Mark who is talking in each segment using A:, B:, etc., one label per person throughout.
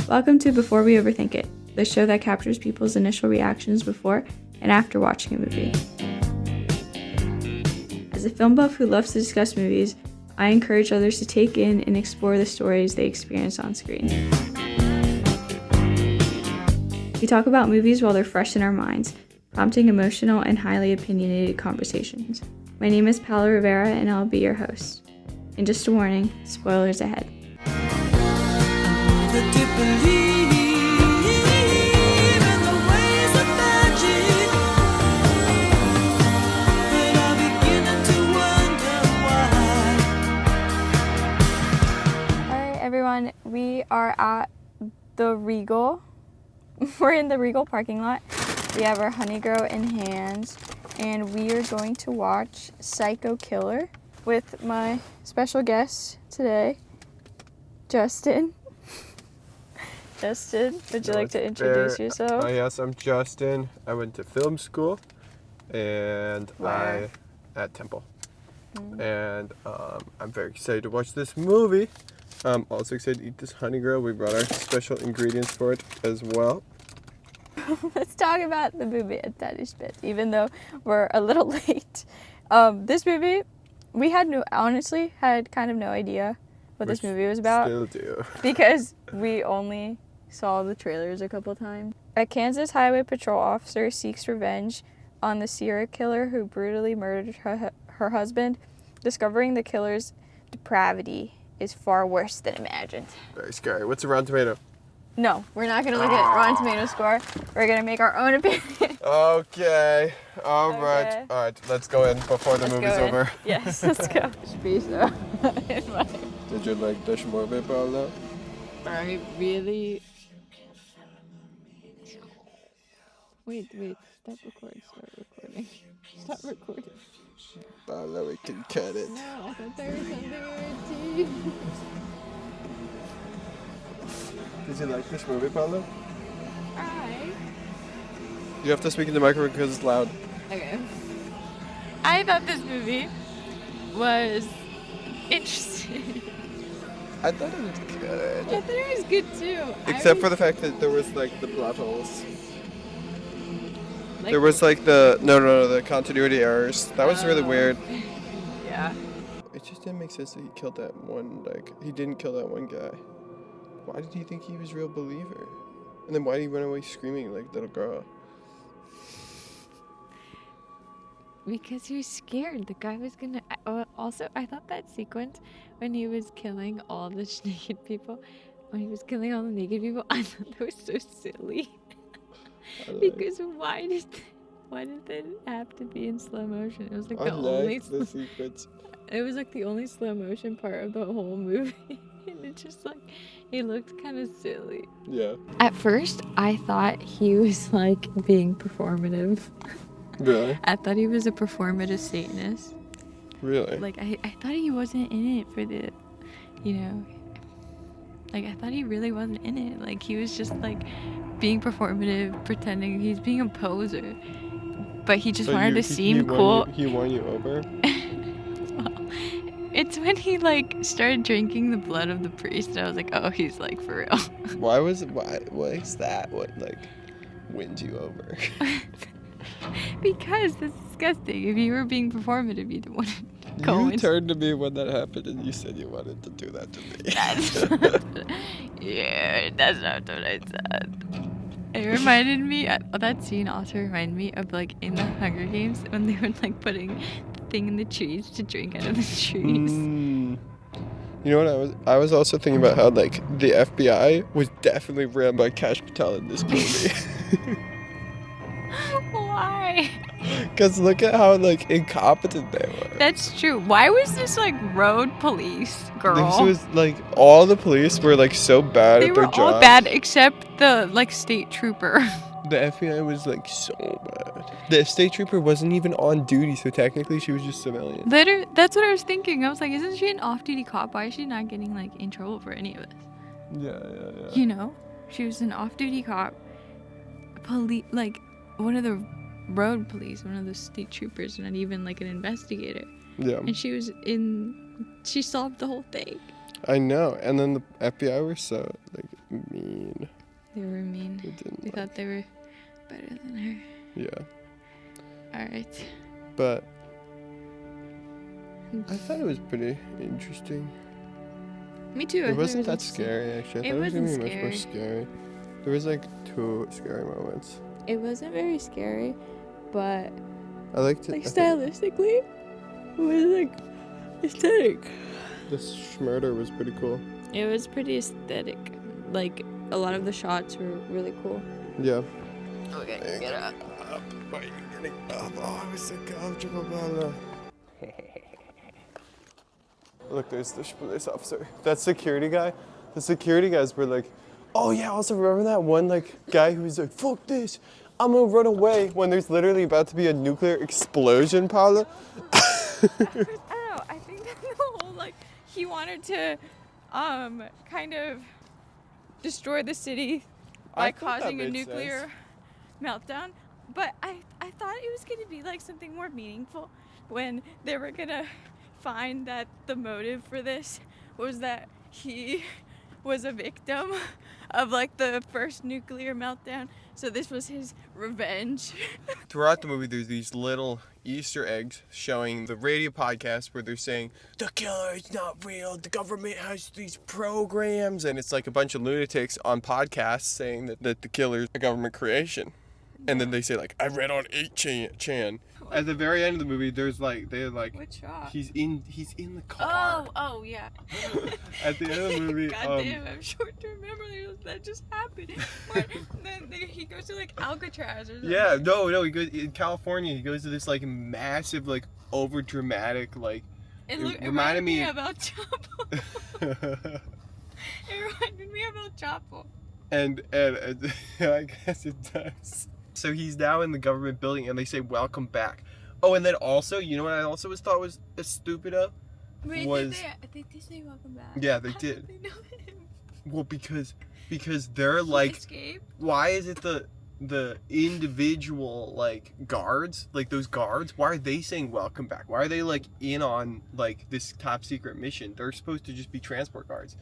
A: Welcome to Before We Overthink It, the show that captures people's initial reactions before and after watching a movie. As a film buff who loves to discuss movies, I encourage others to take in and explore the stories they experience on screen. We talk about movies while they're fresh in our minds, prompting emotional and highly opinionated conversations. My name is Paola Rivera, and I'll be your host. And just a warning, spoilers ahead. Alright everyone, we are at the Regal. We're in the Regal parking lot. We have our Honey Grow in hand, and we are going to watch Psycho Killer with my special guest today, Justin. Justin, would you like to introduce yourself?
B: Yes, I'm Justin. I went to film school, and
A: Where?
B: at Temple. And I'm very excited to watch this movie. I'm also excited to eat this Honey Grow. We brought our special ingredients for it as well.
A: Let's talk about the movie a tiny bit, even though we're a little late. This movie, we honestly had kind of no idea what this movie was about.
B: Still do.
A: Because we only saw the trailers a couple times. A Kansas Highway Patrol officer seeks revenge on the serial killer who brutally murdered her husband. Discovering the killer's depravity is far worse than imagined.
B: Very scary. What's a Rotten Tomato?
A: No, we're not going to look at Rotten Tomato score. We're going to make our own opinion.
B: Okay. All right. All right. Let's go in before the movie's over.
A: Yes, let's go. Spisa.
B: Did you like this movie, Paola?
A: I really... Wait. Stop recording. Stop recording.
B: Paola, we can cut it.
A: No, I thought there was something in your teeth.
B: Did you like this movie, Paola?
A: Alright.
B: You have to speak in the microphone because it's loud.
A: Okay. I thought this movie was interesting.
B: I thought it was good.
A: I thought it was good too.
B: Except for the fact that there was like the plot holes. There was like the continuity errors. That was really weird.
A: Yeah.
B: It just didn't make sense that he killed that one, he didn't kill that one guy. Why did he think he was a real believer? And then why did he run away screaming like little girl?
C: Because he was scared. The guy was gonna... Also, I thought that sequence when he was killing all the naked people, I thought that was so silly. Because why did that have to be in slow motion? It was like
B: the sequence.
C: It was like the only slow motion part of the whole movie. And it just he looked kind of silly.
B: Yeah.
C: At first, I thought he was being performative.
B: Really?
C: I thought he was a performative Satanist.
B: Really?
C: I thought he wasn't in it for the, I thought he really wasn't in it. He was just being performative, pretending he's being a poser. But he just wanted to seem cool.
B: He won you over?
C: Well, it's when he started drinking the blood of the priest, and I was like, oh, he's for real.
B: Why is that what wins you over?
C: Because that's disgusting. If you were being performative, you didn't want to go in.
B: You turned to me when that happened and you said you wanted to do that to me.
C: That's not what I said. It reminded me, that scene also reminded me of in the Hunger Games when they were putting the thing in the trees to drink out of the trees.
B: You know what I was also thinking about how the FBI was definitely ran by Cash Patel in this movie.
C: Why?
B: Because look at how incompetent they were.
C: That's true. Why was this road police girl?
B: This was all the police were so bad at their job.
C: They were all bad except the state trooper.
B: The FBI was so bad. The state trooper wasn't even on duty, so technically she was just civilian.
C: That's what I was thinking. I was like, isn't she an off-duty cop? Why is she not getting in trouble for any of this?
B: Yeah.
C: She was an off-duty cop. One of the road police, one of the state troopers, not even an investigator.
B: Yeah.
C: And she solved the whole thing.
B: I know. And then the FBI were so mean.
C: We thought they were better than her.
B: Yeah.
C: Alright.
B: But I thought it was pretty interesting.
C: Me too.
B: It wasn't that scary, actually. I thought it was going to be much more
C: scary.
B: scary. There was like 2 scary moments.
A: It wasn't very scary, but
B: I liked it.
A: like stylistically, it was like aesthetic.
B: The schmurder was pretty cool.
A: It was pretty aesthetic. Like a lot of the shots were really cool.
B: Yeah.
A: Okay, get up.
B: Why are you getting up? Oh, I was so comfortable, Paola. Look, there's the police officer. That security guy. The security guys were like, oh yeah, also remember that one like guy who was like, fuck this, I'm gonna run away when there's literally about to be a nuclear explosion, Paola?
A: I don't know. I think that the whole like he wanted to kind of destroy the city by causing a nuclear meltdown. But I thought it was gonna be like something more meaningful when they were gonna find that the motive for this was that he was a victim of like the first nuclear meltdown. So this was his revenge.
B: Throughout the movie, there's these little Easter eggs showing the radio podcast where they're saying, the killer is not real, the government has these programs, and it's like a bunch of lunatics on podcasts saying that the killer's a government creation. And then they say like, I read on 8chan. At the very end of the movie, they're like,
A: Which shot?
B: he's in the car.
A: Oh yeah.
B: At the end of the movie,
A: God damn, I'm short to remember that just happened. Then he goes to like Alcatraz or something.
B: Yeah, no, he goes in California. He goes to this like massive, like over dramatic, like.
A: It reminded me about Chapo. It reminded me about Chapo.
B: And I guess it does. So he's now in the government building, and they say welcome back. Oh, and then also, you know what I also thought was stupid of?
A: Wait,
B: was,
A: did they say welcome back?
B: Yeah, they
A: How
B: did.
A: They know him?
B: Well, because they're like,
A: Escape?
B: why is it the individual like guards, like those guards, why are they saying welcome back? Why are they like in on like this top secret mission? They're supposed to just be transport guards.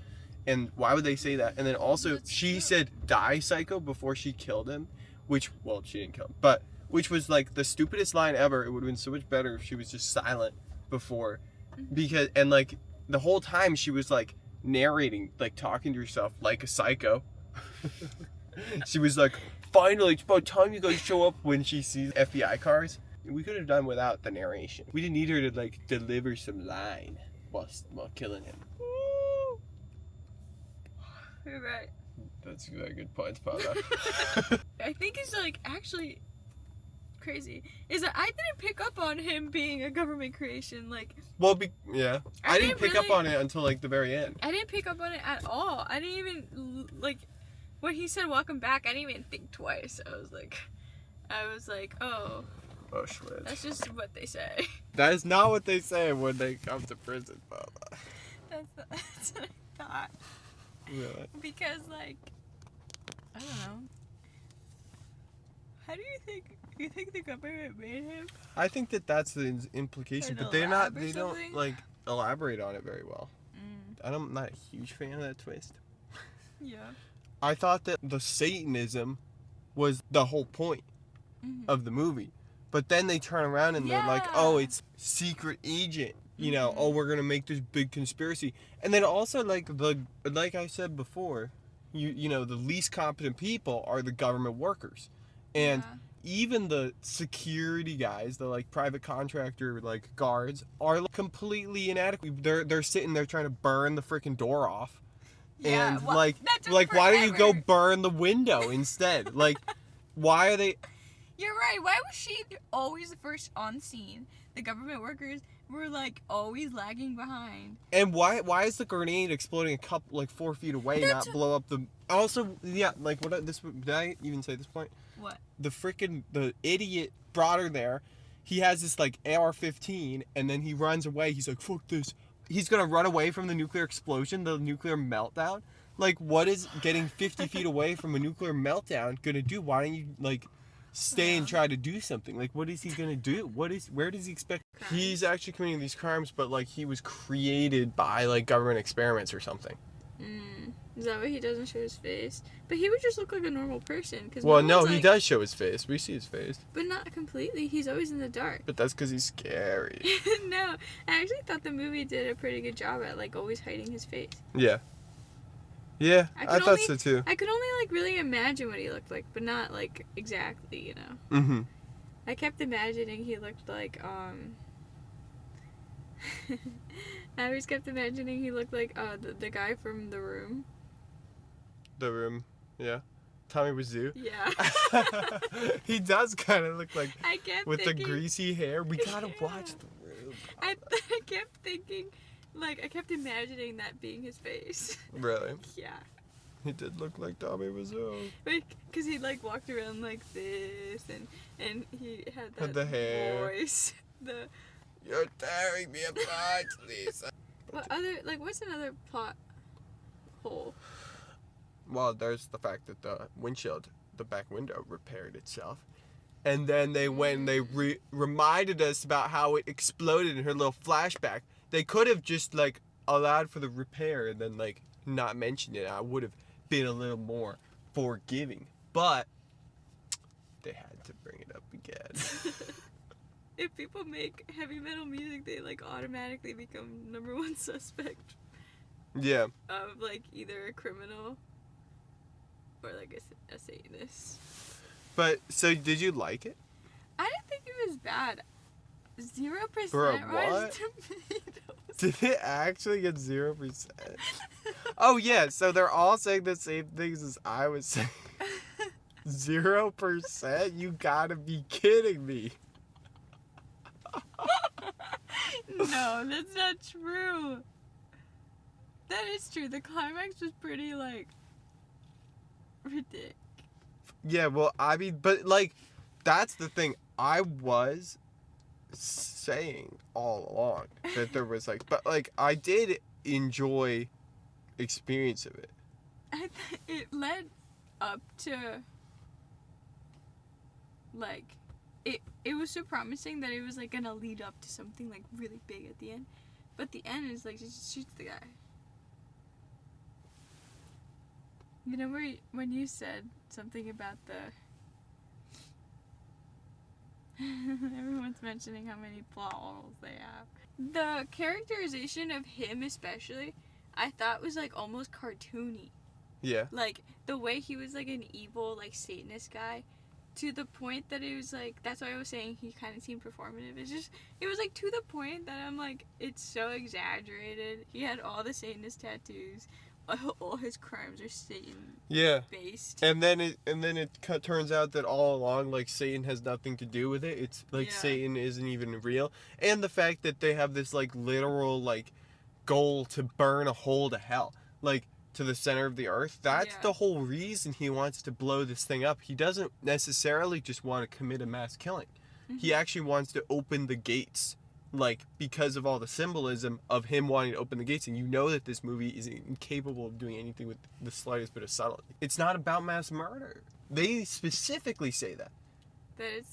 B: And why would they say that? And then also, she said die psycho before she killed him, which, well, she didn't kill him, but which was like the stupidest line ever. It would have been so much better if she was just silent before, because, and like the whole time she was like narrating, like talking to herself like a psycho. She was like, finally, it's about time you guys show up, when she sees FBI cars. We could have done without the narration. We didn't need her to like deliver some line while killing him.
A: You're right.
B: That's a very good point, Paola.
A: I think it's like actually crazy is that I didn't pick up on him being a government creation. Like,
B: well, yeah, I didn't pick up
A: really-
B: on it until like the very end.
A: I didn't pick up on it at all. I didn't even like when he said welcome back. I didn't even think twice. I was like, oh,
B: Shit.
A: that's just what they say.
B: That is not what they say when they come to prison, Paola.
A: That's what I thought.
B: Really?
A: Because like, I don't know. How do you think the government made him?
B: I think that's the implication,
A: In
B: but
A: a
B: they
A: lab or
B: don't
A: something?
B: like elaborate on it very well. I'm not a huge fan of that twist.
A: Yeah.
B: I thought that the Satanism was the whole point of the movie, but then they turn around and they're like, oh, it's secret agent. You know, oh, we're gonna make this big conspiracy, and then also like I said before, you know, the least competent people are the government workers, and even the security guys, the like private contractor like guards, are like, completely inadequate. They're sitting there trying to burn the freaking door off, and
A: well,
B: like why don't you go burn the window instead? Like, why are they?
A: You're right. Why was she always the first on scene? The government workers were like always lagging behind.
B: And why is the grenade exploding a couple like 4 feet away, not blow up the? Also, yeah, like what this did I even say this point?
A: What?
B: The idiot brought her there. He has this like AR-15, and then he runs away. He's like, fuck this. He's gonna run away from the nuclear explosion, the nuclear meltdown. Like, what is getting 50 feet away from a nuclear meltdown gonna do? Why don't you like stay and try to do something? Like, what is he gonna do? Where does he expect? He's actually committing these crimes, but like he was created by like government experiments or something.
A: Is that why he doesn't show his face? But he would just look like a normal person. Cause
B: Well,
A: no
B: no,
A: one's
B: he
A: like,
B: does show his face. We see his face.
A: But not completely. He's always in the dark.
B: But that's because he's scary.
A: No, I actually thought the movie did a pretty good job at like always hiding his face.
B: Yeah. Yeah, I thought so too.
A: I could only like really imagine what he looked like, but not like exactly, you know.
B: Mm-hmm.
A: I kept imagining he looked like I always kept imagining he looked like the guy from The Room.
B: The Room, yeah. Tommy Wiseau.
A: Yeah.
B: He does kind of look like
A: I kept
B: with
A: thinking,
B: the greasy hair. We gotta
A: Yeah.
B: watch The Room.
A: I kept thinking, like I kept imagining that being his face.
B: Really?
A: Yeah.
B: He did look like Tommy Wiseau.
A: Like, cause he like walked around like this, and he had that
B: the hair.
A: voice.
B: You're tearing me apart, Lisa.
A: What's another plot hole?
B: Well, there's the fact that the windshield, the back window, repaired itself. And then they went and they reminded us about how it exploded in her little flashback. They could have just, like, allowed for the repair and then, like, not mentioned it. I would have been a little more forgiving. But they had to bring it up again.
A: If people make heavy metal music, they like automatically become #1 suspect
B: Yeah.
A: of like either a criminal or like a Satanist.
B: But, so, did you like it?
A: I didn't think it was bad. 0%
B: Bro,
A: Rotten
B: what?
A: Tomatoes.
B: Did it actually get 0%? Oh, yeah, so they're all saying the same things as I was saying. 0%? You gotta be kidding me.
A: No, that's not true. That is true. The climax was pretty like ridiculous.
B: Yeah, well, I mean, but, like, that's the thing. I was saying all along that there was, like, but, like, I did enjoy experience of it.
A: It led up to like it was so promising that it was like gonna lead up to something like really big at the end, but the end is like just shoots the guy. You know when you said something about the everyone's mentioning how many plot holes they have. The characterization of him especially, I thought was like almost cartoony.
B: Yeah.
A: Like the way he was like an evil like Satanist guy, to the point that it was like, that's why I was saying he kind of seemed performative. It was like to the point that I'm like, it's so exaggerated. He had all the Satanist tattoos. All his crimes are Satan
B: Yeah.
A: based.
B: And then it turns out that all along, like, Satan has nothing to do with it. It's like
A: Yeah.
B: Satan isn't even real. And the fact that they have this, like, literal, like, goal to burn a hole to hell, like, to the center of the earth. That's
A: Yeah.
B: the whole reason he wants to blow this thing up. He doesn't necessarily just want to commit a mass killing. He actually wants to open the gates, like, because of all the symbolism of him wanting to open the gates. And you know that this movie is incapable of doing anything with the slightest bit of subtlety. It's not about mass murder. They specifically say that.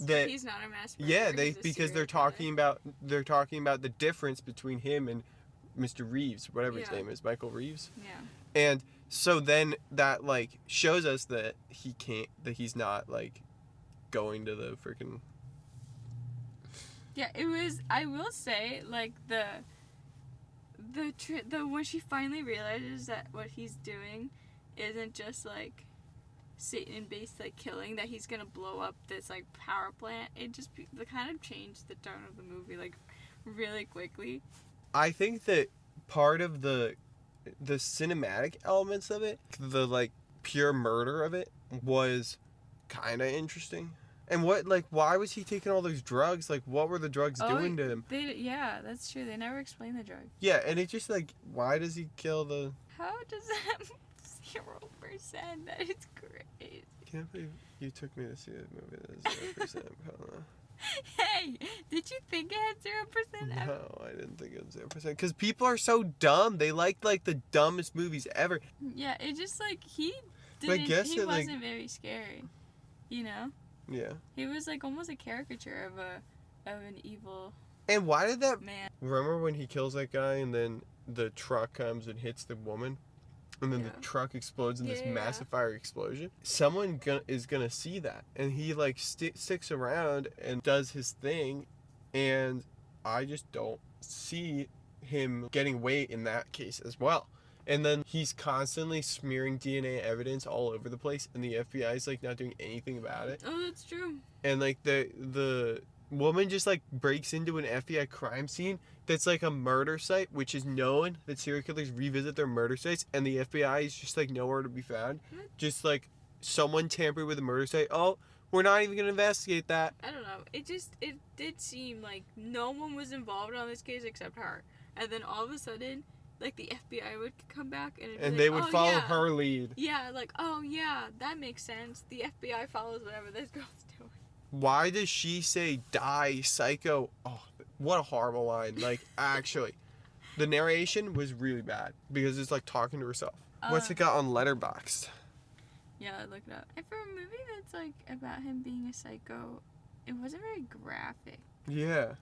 A: That he's not a mass murderer.
B: Yeah,
A: he's a
B: because
A: serial
B: they're
A: killer.
B: talking about the difference between him and Mr. Reeves, whatever his
A: Yeah.
B: name is, Michael Reeves.
A: Yeah.
B: And so then that, like, shows us that he's not, like, going to the freaking...
A: Yeah, it was. I will say, like the when she finally realizes that what he's doing isn't just like Satan-based like killing, that he's gonna blow up this like power plant. It just kind of changed the tone of the movie like really quickly.
B: I think that part of the cinematic elements of it, the, like, pure murder of it, was kind of interesting. And why was he taking all those drugs? Like, what were the drugs doing to him?
A: Yeah, that's true. They never explain the drug.
B: Yeah, and it's just like, why does he kill the...
A: How does that 0%? That is crazy.
B: I can't believe you took me to see a movie that is 0%, Paola.
A: Hey, did you think it had 0%?
B: No, I didn't think it was 0%. Because people are so dumb. They like the dumbest movies ever.
A: Yeah, it just like he
B: But I
A: didn't.
B: guess
A: He
B: it, like-
A: wasn't very scary, you know.
B: Yeah.
A: He was like almost a caricature of an evil
B: And why did that...
A: man.
B: Remember when he kills that guy and then the truck comes and hits the woman? and then
A: Yeah.
B: the truck explodes in this
A: Yeah.
B: massive fire explosion. Someone is gonna see that, and he like sticks around and does his thing, and I just don't see him getting weight in that case as well. And then he's constantly smearing DNA evidence all over the place, and the FBI is like not doing anything about it.
A: Oh, that's true.
B: And like the woman just like breaks into an FBI crime scene that's like a murder site, which is known that serial killers revisit their murder sites, and the FBI is just like nowhere to be found.
A: What?
B: Just like someone tampered with a murder site. Oh, we're not even gonna investigate that.
A: I don't know. It did seem like no one was involved on this case except her. And then all of a sudden, like the FBI would come back and it'd be
B: And
A: like,
B: they would
A: oh,
B: follow
A: yeah.
B: her lead.
A: Yeah, like, oh yeah, that makes sense. The FBI follows whatever this girl's doing.
B: Why does she say die, psycho? Oh, what a horrible line. Like, actually, the narration was really bad because it's like talking to herself. What's it got on Letterboxd?
A: Yeah, I looked it up. And for a movie that's like about him being a psycho, it wasn't very graphic.
B: Yeah.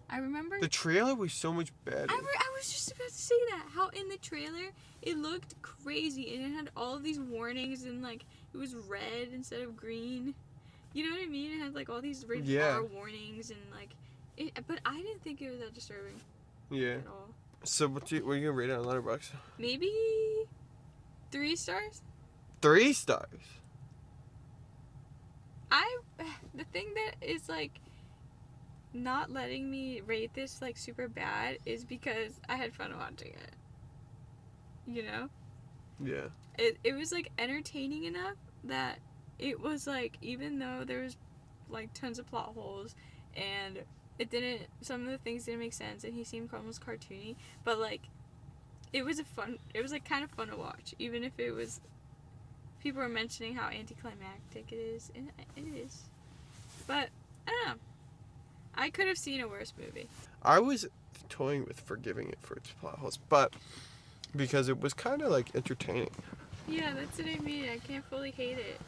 A: I remember.
B: The trailer was so much better.
A: I was just about to say that. How in the trailer it looked crazy and it had all of these warnings and like it was red instead of green. You know what I mean? It had like all these rated
B: Yeah.
A: R warnings and like it. But I didn't think it was that disturbing
B: Yeah.
A: at all.
B: So what are you gonna rate it on Letterboxd?
A: Maybe 3 stars.
B: 3 stars.
A: The thing that is like not letting me rate this like super bad is because I had fun watching it. You know?
B: Yeah.
A: It was like entertaining enough that it was like, even though there was like tons of plot holes and some of the things didn't make sense and he seemed almost cartoony, but like it was like kind of fun to watch, even if it was, people were mentioning how anticlimactic it is, and it is, but I don't know, I could have seen a worse movie.
B: I was toying with forgiving it for its plot holes, but because it was kind of like entertaining.
A: Yeah, that's what I mean. I can't fully hate it.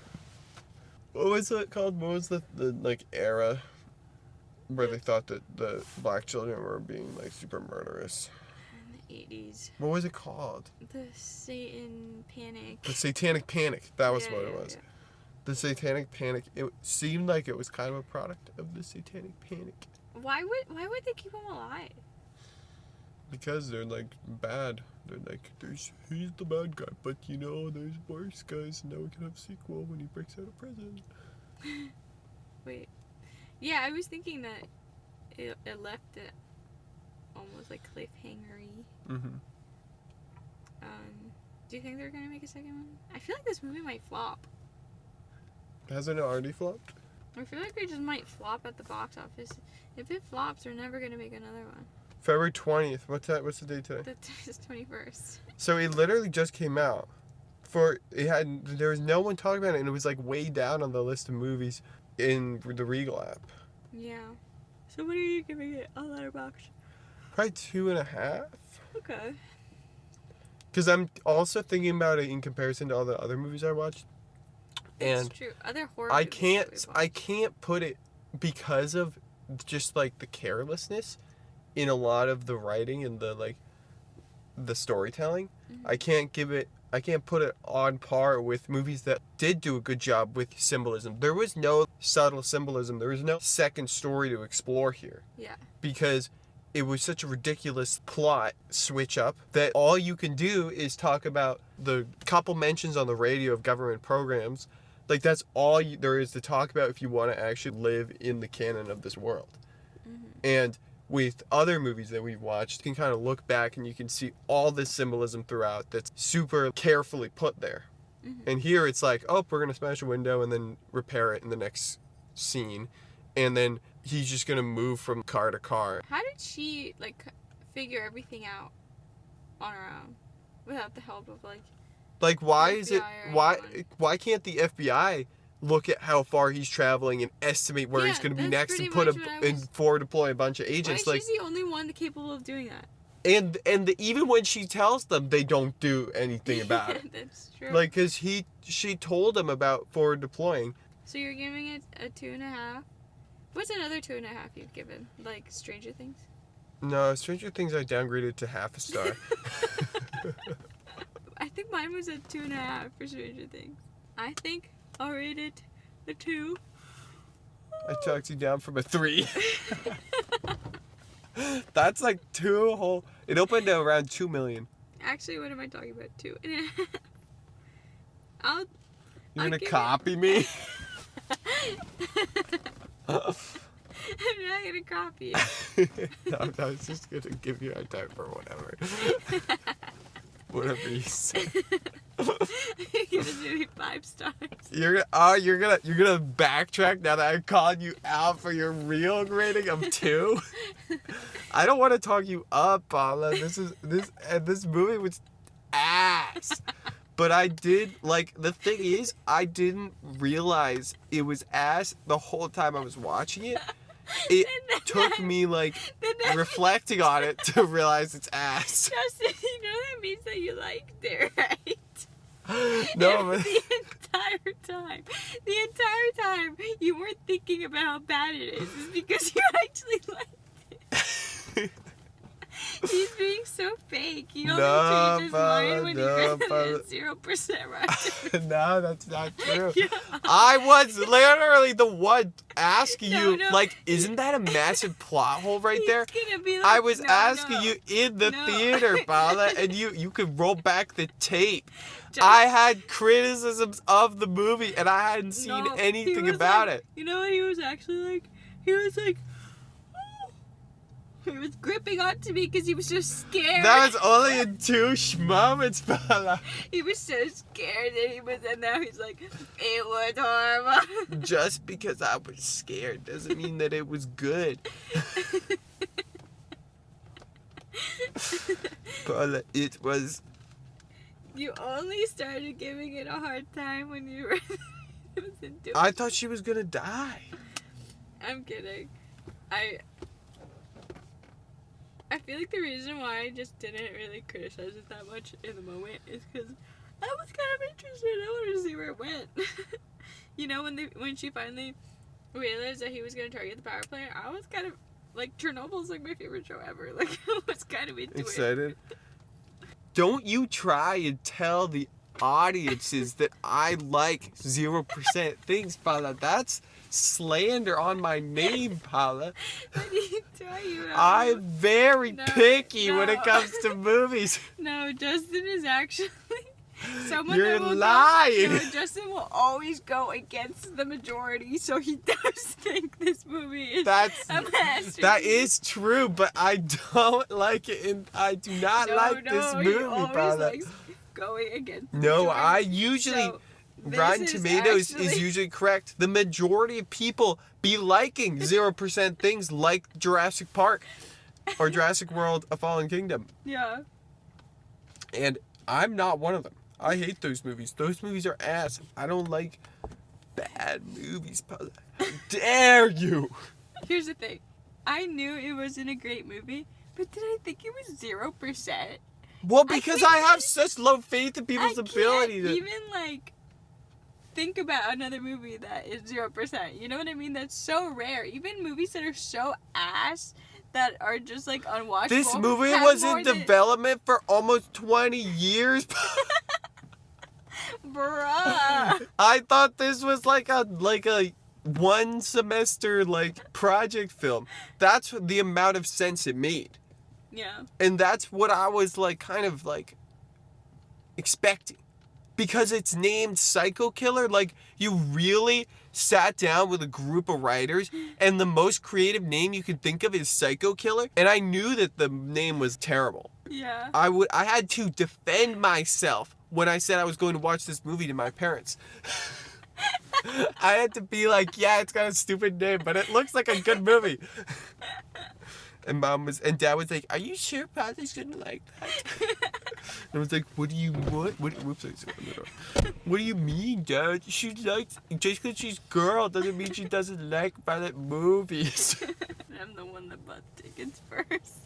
B: What was it called? What was the like era where they thought that the black children were being like super murderous?
A: In the 80s.
B: What was it called?
A: The Satan Panic.
B: The Satanic Panic. That was
A: Yeah,
B: what it
A: yeah,
B: was.
A: yeah.
B: The Satanic Panic. It seemed like it was kind of a product of the Satanic Panic.
A: Why would they keep him alive?
B: Because they're like bad. They're like, he's the bad guy, but you know, there's worse guys, and now we can have a sequel when he breaks out of prison.
A: Wait. Yeah, I was thinking that it left it almost like cliffhanger-y.
B: Mm-hmm.
A: Do you think they're gonna make a second one? I feel like this movie might flop.
B: Hasn't it already flopped?
A: I feel like it just might flop at the box office. If it flops, they're never gonna make another one.
B: February 20th. What's the date today?
A: It's 21st.
B: So it literally just came out. There was no one talking about it, and it was like way down on the list of movies in the Regal app.
A: Yeah. So what are you giving it on Letterboxd?
B: Probably 2.5.
A: Okay.
B: Because I'm also thinking about it in comparison to all the other movies I watched. And
A: It's true. Other horror
B: I
A: movies that
B: can't
A: we've
B: I
A: watched.
B: can't put it because of just like the carelessness in a lot of the writing and the storytelling.
A: Mhm.
B: I can't put it on par with movies that did do a good job with symbolism. There was no subtle symbolism. There was no second story to explore here.
A: Yeah.
B: Because it was such a ridiculous plot switch up that all you can do is talk about the couple mentions on the radio of government programs. Like, that's all there is to talk about if you want to actually live in the canon of this world.
A: Mm-hmm.
B: And with other movies that we've watched, you can kind of look back and you can see all this symbolism throughout that's super carefully put there.
A: Mm-hmm.
B: And here it's like, oh, we're going to smash a window and then repair it in the next scene. And then he's just going to move from car to car.
A: How did she figure everything out on her own without the help of
B: Like, why
A: The
B: is it,
A: FBI or anyone?
B: why can't the FBI look at how far he's traveling and estimate where he's
A: Yeah,
B: going to be
A: that's
B: next and
A: pretty
B: put
A: much what I was-
B: and forward deploy a bunch of
A: why
B: agents?
A: is
B: Like,
A: she the only one capable of doing that?
B: and even when she tells them, they don't do anything about it.
A: That's true.
B: Like, cause she told him about forward deploying.
A: So you're giving it a 2.5. What's another 2.5 you've given? Like Stranger Things?
B: No, Stranger Things I downgraded to half a star.
A: I think mine was a 2.5 for Stranger Things. I think I'll rate it a 2.
B: I talked you down from a 3. That's like 2 whole... It opened at around 2 million.
A: Actually, what am I talking about? 2.5. I'll
B: You're gonna
A: give
B: copy me?
A: I'm not gonna copy it.
B: No, I was just gonna give you a type or whatever. Whatever you say.
A: You're gonna give me 5 stars.
B: You're gonna backtrack now that I called you out for your real rating of 2. I don't want to talk you up, Paula. This movie was ass. But I did, like, the thing is, I didn't realize it was ass the whole time I was watching it. It took me, like, reflecting on it to realize it's ass.
A: Justin, you know that means that you liked it, right?
B: No, but...
A: The entire time, you weren't thinking about how bad it is. It's because you actually liked it. He's being so fake. He only changed his mind when he read it 0% right.
B: No, that's not true.
A: Yeah.
B: I was literally the one asking
A: No,
B: you,
A: no.
B: like, isn't that a massive plot hole right there?
A: He's gonna be like,
B: I was
A: no,
B: asking
A: no.
B: you in the
A: No.
B: theater, Paula, and you could roll back the tape.
A: Just-
B: I had criticisms of the movie, and I hadn't seen
A: No, he
B: anything
A: was
B: about
A: like-
B: it.
A: You know what he was actually like? He was like, he was gripping onto me because he was so scared.
B: That was only in 2 moments, Paula.
A: He was so scared and now he's like, it was horrible.
B: Just because I was scared doesn't mean that it was good. Paula, it was...
A: You only started giving it a hard time when you were into it.
B: I thought she was gonna die.
A: I'm kidding. I feel like the reason why I just didn't really criticize it that much in the moment is because I was kind of interested. I wanted to see where it went. You know, when she finally realized that he was going to target the power plant, I was kind of, like, Chernobyl's, like, my favorite show ever. Like, I was kind of into it.
B: Excited? Don't you try and tell the audiences that I like 0% things, Paula. That's slander on my name, Paula.
A: What do you tell you?
B: I'm very
A: No,
B: picky when it
A: no.
B: comes to movies.
A: No, Justin is actually someone
B: You're
A: that will
B: lying.
A: No, Justin will always go against the majority, so he does think this movie is a masterpiece.
B: That is true, but I don't like it, and I do not like this
A: he
B: movie,
A: always
B: Paula.
A: likes going against the
B: No,
A: majority.
B: I usually...
A: So, this
B: Rotten
A: is
B: Tomatoes
A: actually-
B: is usually correct. The majority of people be liking 0% things like Jurassic Park or Jurassic World: A Fallen Kingdom.
A: Yeah.
B: And I'm not one of them. I hate those movies. Those movies are ass. I don't like bad movies, Paula. How dare you?
A: Here's the thing. I knew it wasn't a great movie, but did I think it was 0%?
B: Well, because
A: think
B: I have such low faith in people's ability to...
A: even, like, think about another movie that is 0%. You know what I mean? That's so rare. Even movies that are so ass that are just, like, unwatchable.
B: This movie
A: have
B: was
A: more
B: in
A: than-
B: development for almost 20 years.
A: Bruh.
B: I thought this was like a 1 semester like project film. That's the amount of sense it made.
A: Yeah.
B: And that's what I was like kind of like expecting. Because it's named Psycho Killer, like you really sat down with a group of writers and the most creative name you could think of is Psycho Killer, and I knew that the name was terrible.
A: Yeah.
B: I had to defend myself when I said I was going to watch this movie to my parents. I had to be like, yeah, it's got a stupid name, but it looks like a good movie. And Dad was like, are you sure Paula's gonna like that? And I was like, what? Whoops, I said the door. What do you mean, Dad? She likes, just because she's girl doesn't mean she doesn't like violent movies.
A: I'm the one that bought tickets first.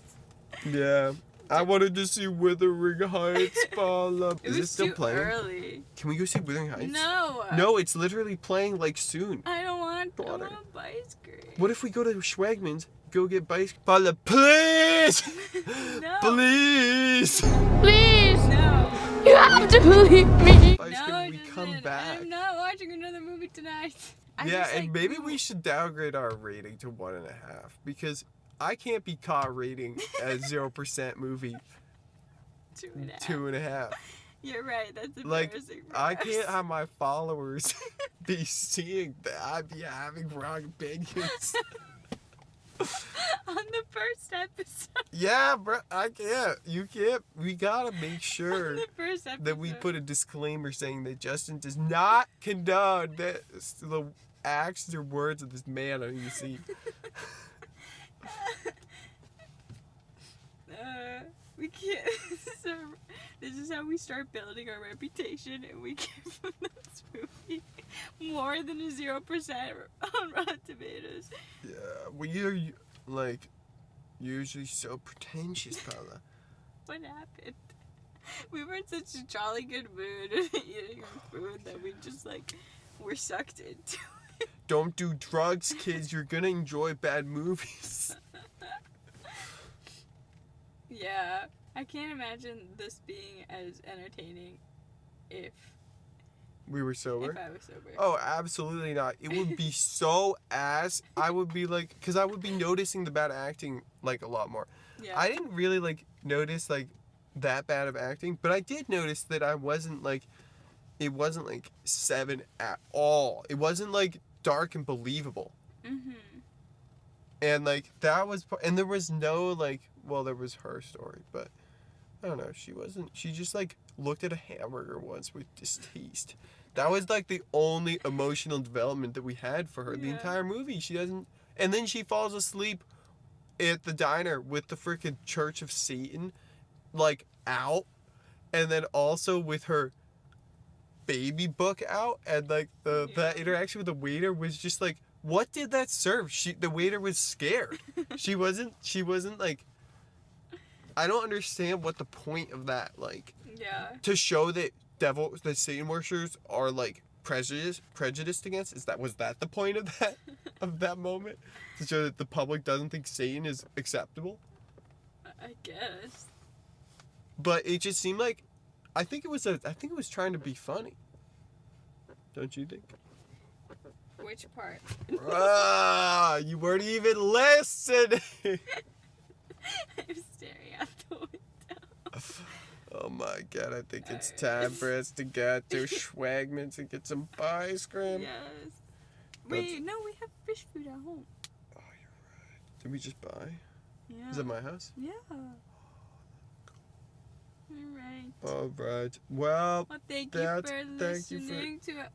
B: Yeah. I wanted to see Wuthering Heights, Paula.
A: It
B: Is
A: was
B: it still
A: too
B: playing?
A: early.
B: Can we go see Wuthering Heights?
A: No.
B: No, it's literally playing like soon.
A: I don't want
B: Daughter.
A: ice cream.
B: What if we go to Schwagman's, go get Paola, please!
A: No.
B: Please!
C: Please,
A: No.
C: you have to believe me.
B: Can
A: No,
B: we come
A: Justin,
B: back?
A: I'm not watching another movie tonight. I
B: Yeah,
A: just,
B: and
A: like,
B: maybe we should downgrade our rating to 1.5 because I can't be caught rating a 0% movie
A: 2.5.
B: 2.5.
A: You're right. That's
B: Like,
A: embarrassing. For
B: I
A: us.
B: can't have my followers be seeing that I be having wrong opinions.
A: On the first episode.
B: Yeah, bro, I can't. You can't. We gotta make
A: On
B: sure
A: the first episode.
B: that we put a disclaimer saying that Justin does not condone the acts or words of this man on the scene.
A: We can't. This is how we start building our reputation, and we give this movie more than a 0% on Rotten Tomatoes.
B: Yeah, well, you're like usually so pretentious, Paola.
A: What happened? We were in such a jolly good mood eating our food that we just like were sucked into it.
B: Don't do drugs, kids. You're gonna enjoy bad movies.
A: Yeah, I can't imagine this being as entertaining if
B: We were sober.
A: I was sober.
B: Oh, absolutely not. It would be so ass. I would be like, because I would be noticing the bad acting like a lot more.
A: Yeah.
B: I didn't really like notice like that bad of acting, but I did notice that I wasn't like, it wasn't like 7 at all. It wasn't like dark and believable.
A: Mhm.
B: And like that was, and there was no like, well, there was her story, but I don't know. She just like looked at a hamburger once with distaste. That was like the only emotional development that we had for her the
A: Yeah.
B: entire movie. She doesn't, and then she falls asleep at the diner with the freaking Church of Satan, like out, and then also with her baby book out, and like that interaction with the waiter was just like, what did that serve? The waiter was scared. She wasn't like, I don't understand what the point of that, like,
A: Yeah.
B: to show that that Satan worshippers are like prejudiced against. Was that the point of that moment? To show that the public doesn't think Satan is acceptable?
A: I guess.
B: But it just seemed like, I think it was trying to be funny. Don't you think?
A: Which part?
B: You weren't even listening.
A: I'm staring out the window.
B: Oh my god, I think it's time for us to get to Schwagman's and get some ice cream.
A: Yes. Wait, no, we have fish food at home.
B: Oh, you're right. Did we just buy?
A: Yeah.
B: Is it my house?
A: Yeah. Alright.
B: Alright. Well,
A: Well, thank you for listening to the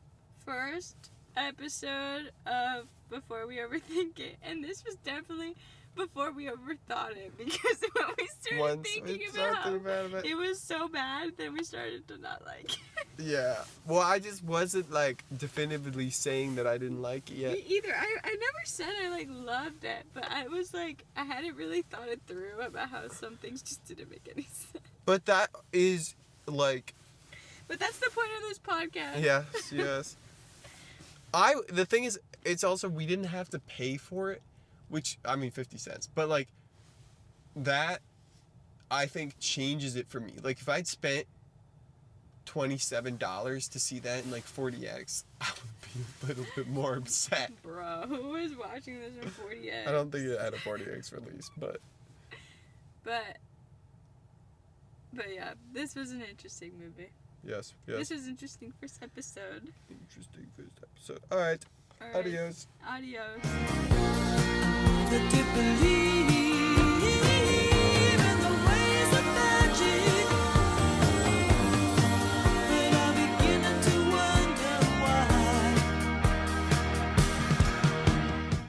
A: first episode of Before We Overthink It. And this was definitely before we overthought it, because when we started
B: once
A: thinking
B: we
A: about how
B: talked about it.
A: it was so bad, then we started to not like it.
B: Yeah. Well, I just wasn't like definitively saying that I didn't like it yet.
A: Me either. I never said I like loved it, but I was like, I hadn't really thought it through about how some things just didn't make any sense.
B: But that is like,
A: But that's the point of this podcast.
B: yes. The thing is, it's also, we didn't have to pay for it, which, I mean, 50 cents. But like, that, I think, changes it for me. Like, if I'd spent $27 to see that in like 40X, I would be a little bit more upset.
A: Bro, who is watching this in 40X?
B: I don't think it had a 40X release, but
A: yeah, this was an interesting movie.
B: yes.
A: This was interesting first episode.
B: Interesting first episode. All right.
A: All right.
B: Adios.
A: Adios.
D: The Tiffany.